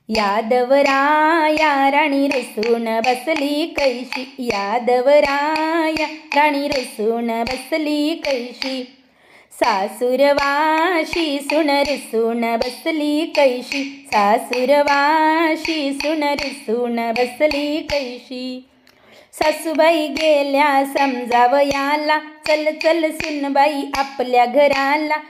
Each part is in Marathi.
यादवराया राणी रुसून बसली कैशी, यादवराया राणी रुसून बसली कैशी। सासूरवाशी सुन रुसून बसली कैशी, सासूरवाशी सुन रुसून बसली कैशी। सासूबाई गेल्या समजावयाला, चल चल सुनबाई आपल्या घराला।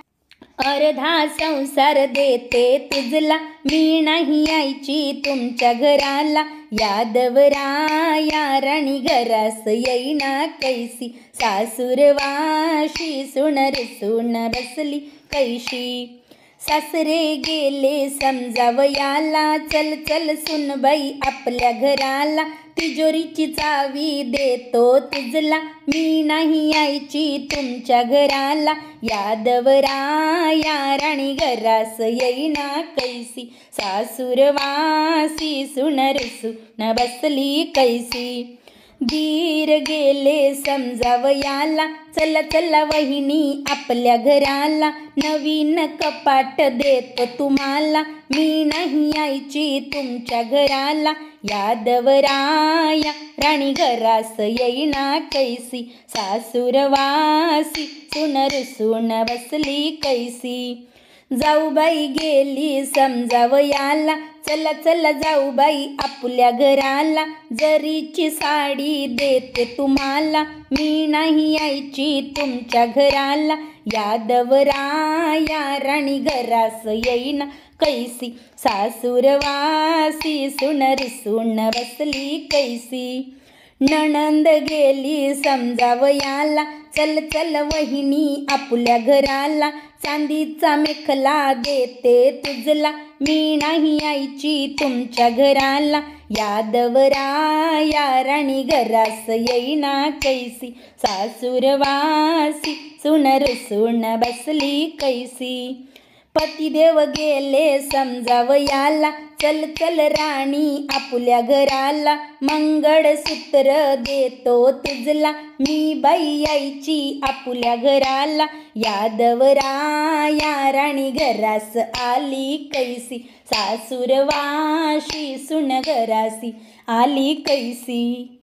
अर्धा संसार देते तुझला, मी नाही यायची तुमच्या घराला। यादवराया राणी घरास येईना कैसी, सासूरवाशी सुन रुसून बसली कैशी। सासरे गेले समजावयाला, चल चल सुनबाई आपल्या घराला। तिजोरीची चावी देतो तुझला, मी नाही यायची तुमच्या घराला। यादवराया राणी घरास येईना कैसी, सासूरवासी सुन रुसून बसली कैसी। दीर गेले समजावयाला, चला चला वहिनी आपल्या घराला। नवीन कपाट देतो तुम्हाला, मी नाही यायची तुमच्या घराला। यादवराया राणी घरास येईना कैसी, सासूरवासी सुन रुसून बसली कैसी। जाऊबाई गेली समजावयाला, चला चला जाऊबाई आपल्या घराला। जरीची साडी देते तुम्हाला, मी नाही यायची तुमच्या घराला। यादवराया राणी घरास येईना कैसी, सासूरवासी सुन रुसून बसली कैसी। नणंद गेली समजावयाला, चल चल वहिनी आपल्या घराला। चांदीचा मेखला देते तुझला, मी नाही यायची तुमच्या घराला। यादवराया राणी घरास येईना कैसी, सासूरवासी सुन रुसून बसली कैसी। पतिदेव गेले समजावयाला, चल चल राणी आपल्या घराला। मंगळसूत्र देतो तुझला, मी बाई यायची आपल्या घराला। यादवराया राणी घरास आली कैसी, सासूरवाशी सुन घरासी आली कैसी।